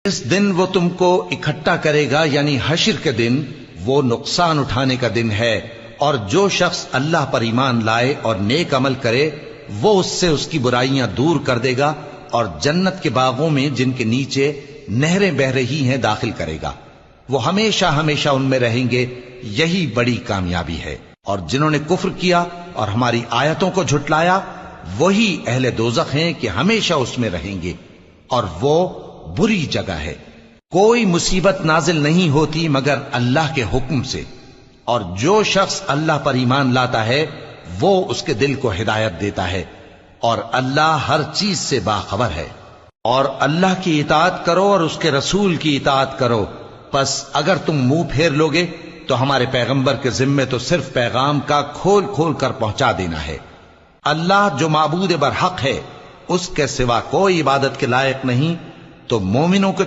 جس دن وہ تم کو اکٹھا کرے گا یعنی حشر کے دن، وہ نقصان اٹھانے کا دن ہے، اور جو شخص اللہ پر ایمان لائے اور نیک عمل کرے وہ اس سے اس کی برائیاں دور کر دے گا اور جنت کے باغوں میں جن کے نیچے نہریں بہ رہی ہیں داخل کرے گا، وہ ہمیشہ ہمیشہ ان میں رہیں گے، یہی بڑی کامیابی ہے۔ اور جنہوں نے کفر کیا اور ہماری آیتوں کو جھٹلایا وہی اہل دوزخ ہیں کہ ہمیشہ اس میں رہیں گے، اور وہ بری جگہ ہے۔ کوئی مصیبت نازل نہیں ہوتی مگر اللہ کے حکم سے، اور جو شخص اللہ پر ایمان لاتا ہے وہ اس کے دل کو ہدایت دیتا ہے، اور اللہ ہر چیز سے باخبر ہے۔ اور اللہ کی اطاعت کرو اور اس کے رسول کی اطاعت کرو، پس اگر تم منہ پھیر لوگے تو ہمارے پیغمبر کے ذمے تو صرف پیغام کا کھول کھول کر پہنچا دینا ہے۔ اللہ جو معبود برحق ہے اس کے سوا کوئی عبادت کے لائق نہیں، تو مومنوں کو